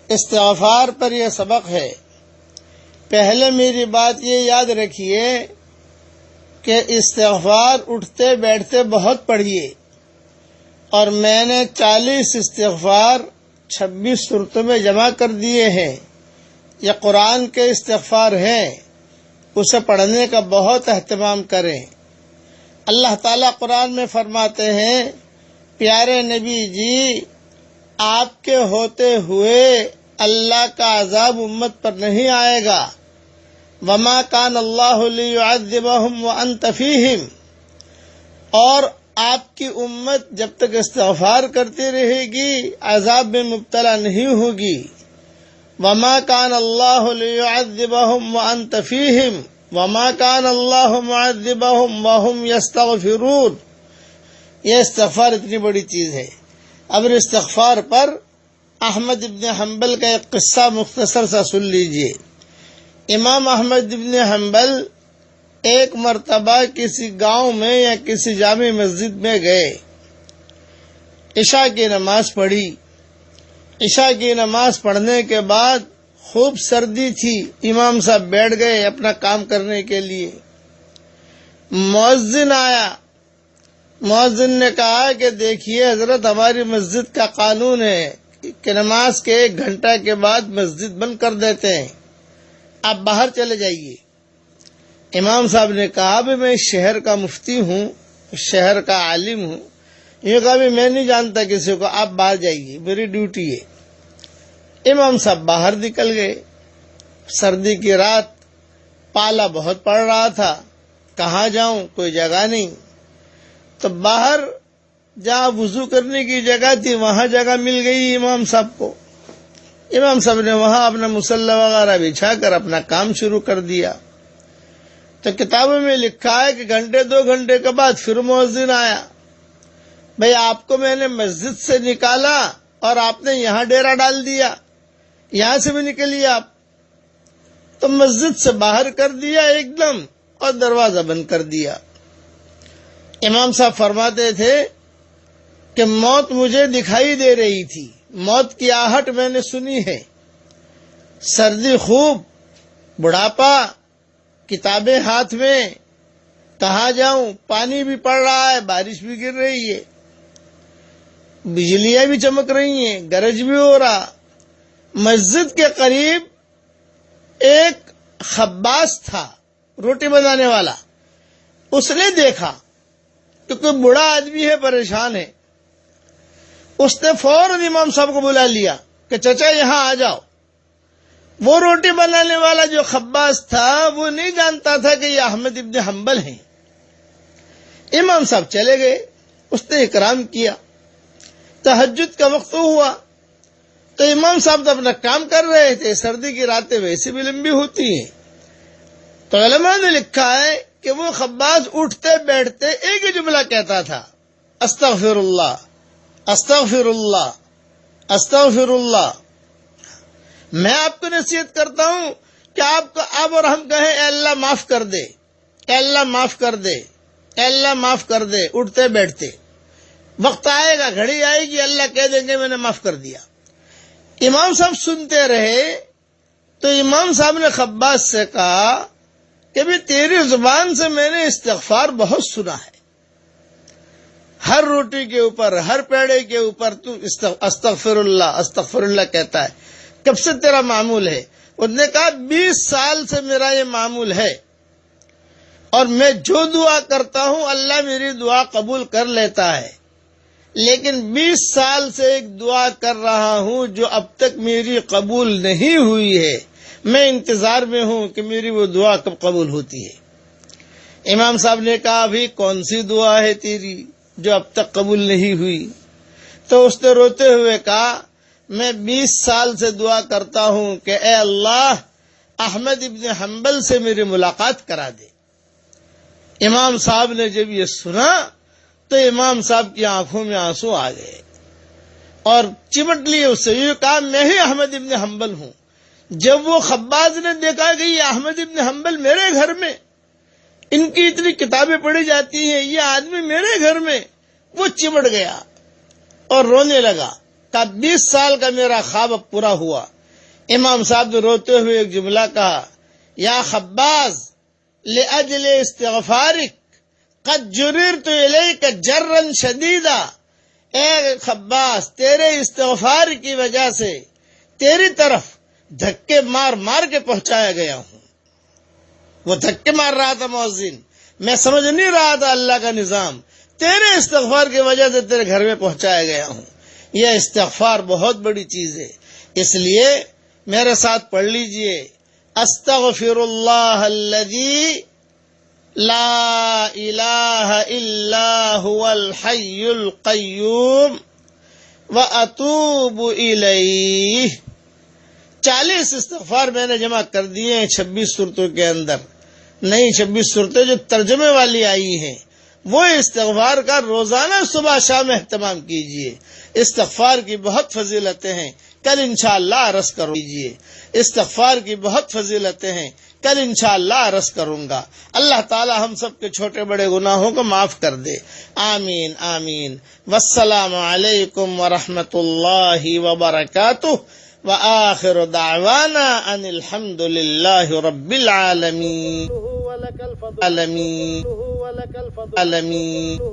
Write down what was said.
استغفار پر یہ سبق ہے۔ پہلے میری بات یہ یاد رکھیے کہ استغفار اٹھتے بیٹھتے بہت پڑھیے، اور میں نے 40 استغفار 26 صورتوں میں جمع کر دیے ہیں۔ یہ قرآن کے استغفار ہیں، اسے پڑھنے کا بہت اہتمام کریں۔ اللہ تعالیٰ قرآن میں فرماتے ہیں، پیارے نبی جی، آپ کے ہوتے ہوئے اللہ کا عذاب امت پر نہیں آئے گا۔ وما کان اللہ لیعذبہم وانت فیہم، اور آپ کی امت جب تک استغفار کرتی رہے گی عذاب میں مبتلا نہیں ہوگی۔ وما کان اللہ لیعذبہم وانت فیہم وما کان اللہ معذبہم وہم یستغفرون۔ یہ استغفار اتنی بڑی چیز ہے۔ اب استغفار پر احمد ابن حنبل کا ایک قصہ مختصر سا سن لیجئے۔ امام احمد ابن حنبل ایک مرتبہ کسی گاؤں میں یا کسی جامع مسجد میں گئے، عشاء کی نماز پڑھی۔ عشاء کی نماز پڑھنے کے بعد خوب سردی تھی، امام صاحب بیٹھ گئے اپنا کام کرنے کے لیے۔ مؤذن آیا، مؤذن نے کہا کہ دیکھیے حضرت، ہماری مسجد کا قانون ہے کہ نماز کے 1 گھنٹہ کے بعد مسجد بند کر دیتے ہیں، آپ باہر چلے جائیے۔ امام صاحب نے کہا بھی میں شہر کا مفتی ہوں، شہر کا عالم ہوں، یہ کہا بھی میں نہیں جانتا کسی کو، آپ باہر جائیے، میری ڈیوٹی ہے۔ امام صاحب باہر نکل گئے۔ سردی کی رات، پالا بہت پڑ رہا تھا، کہاں جاؤں، کوئی جگہ نہیں، تو باہر جہاں وضو کرنے کی جگہ تھی وہاں جگہ مل گئی امام صاحب کو۔ امام صاحب نے وہاں اپنا مصلی وغیرہ بچھا کر اپنا کام شروع کر دیا۔ تو کتابوں میں لکھا ہے کہ 1-2 گھنٹے کے بعد پھر مؤذن آیا، بھئی آپ کو میں نے مسجد سے نکالا اور آپ نے یہاں ڈیرا ڈال دیا، یہاں سے بھی نکلیے آپ۔ تو مسجد سے باہر کر دیا ایک دم اور دروازہ بند کر دیا۔ امام صاحب فرماتے تھے کہ موت مجھے دکھائی دے رہی تھی، موت کی آہٹ میں نے سنی ہے، سردی خوب، بڑھاپا، کتابیں ہاتھ میں، کہاں جاؤں، پانی بھی پڑ رہا ہے، بارش بھی گر رہی ہے، بجلیاں بھی چمک رہی ہیں، گرج بھی ہو رہا۔ مسجد کے قریب ایک خباز تھا، روٹی بنانے والا، اس نے دیکھا کہ کوئی بوڑھا آدمی ہے، پریشان ہے۔ اس نے فوراً امام صاحب کو بلا لیا کہ چچا یہاں آ جاؤ۔ وہ روٹی بنانے والا جو خباز تھا وہ نہیں جانتا تھا کہ یہ احمد ابن حنبل ہیں۔ امام صاحب چلے گئے، اس نے اکرام کیا۔ تہجد کا وقت ہوا تو امام صاحب تو اپنا کام کر رہے تھے، سردی کی راتیں ویسے بھی لمبی ہوتی ہیں، تو علماء نے لکھا ہے کہ وہ خباز اٹھتے بیٹھتے ایک ہی جملہ کہتا تھا، استغفر اللہ، استغفر اللہ، استغفر اللہ۔ میں آپ کو نصیحت کرتا ہوں کہ آپ اور ہم کہیں اے اللہ معاف کر دے، اے اللہ معاف کر دے، اے اللہ معاف کر دے، اٹھتے بیٹھتے۔ وقت آئے گا، گھڑی آئے گی، اللہ کہہ دیں گے میں نے معاف کر دیا۔ امام صاحب سنتے رہے تو امام صاحب نے خباز سے کہا کہ بھی تیری زبان سے میں نے استغفار بہت سنا ہے، ہر روٹی کے اوپر، ہر پیڑے کے اوپر تو استغفر اللہ، استغفر اللہ کہتا ہے، کب سے تیرا معمول ہے؟ اس نے کہا 20 سال سے میرا یہ معمول ہے، اور میں جو دعا کرتا ہوں اللہ میری دعا قبول کر لیتا ہے، لیکن 20 سال سے ایک دعا کر رہا ہوں جو اب تک میری قبول نہیں ہوئی ہے، میں انتظار میں ہوں کہ میری وہ دعا کب قبول ہوتی ہے۔ امام صاحب نے کہا ابھی کون سی دعا ہے تیری جو اب تک قبول نہیں ہوئی؟ تو اس نے روتے ہوئے کہا میں 20 سال سے دعا کرتا ہوں کہ اے اللہ احمد ابن حنبل سے میری ملاقات کرا دے۔ امام صاحب نے جب یہ سنا تو امام صاحب کی آنکھوں میں آنسو آ گئے اور چمٹ لیے اس سے، یہ کہا میں ہی احمد ابن حنبل ہوں۔ جب وہ خباز نے دیکھا کہ یہ احمد ابن حنبل میرے گھر میں، ان کی اتنی کتابیں پڑھی جاتی ہیں، یہ آدمی میرے گھر میں، وہ چمٹ گیا اور رونے لگا۔ کہا 20 سال کا میرا خواب اب پورا ہوا، امام صاحب نے روتے ہوئے ایک جملہ کہا، یا خباز لأجل استغفارک قد جررت الیک جرا شدیدا، اے خباز تیرے استغفار کی وجہ سے تیری طرف دھکے مار مار کے پہنچایا گیا ہوں۔ وہ دھکے مار رہا تھا مؤذن، میں سمجھ نہیں رہا تھا اللہ کا نظام، تیرے استغفار کی وجہ سے تیرے گھر میں پہنچایا گیا ہوں۔ یہ استغفار بہت بڑی چیز ہے، اس لیے میرے ساتھ پڑھ لیجئے، استغفر اللہ الذی لا الہ الا هو الحی القیوم واتوب الیہ۔ 40 استغفار میں نے جمع کر دیے ہیں 26 صورتوں کے اندر، نئی 26 صورتیں جو ترجمے والی آئی ہیں، وہ استغفار کا روزانہ صبح شام اہتمام کیجئے۔ استغفار کی بہت فضیلتیں ہیں، کل انشاءاللہ عرض کروں گی۔ استغفار کی بہت فضیلتیں ہیں، کل انشاءاللہ عرض کروں گا۔ اللہ تعالی ہم سب کے چھوٹے بڑے گناہوں کو معاف کر دے، آمین آمین۔ والسلام علیکم ورحمۃ اللہ وبرکاتہ، وآخر دعوانا ان الحمد للہ رب العالمین۔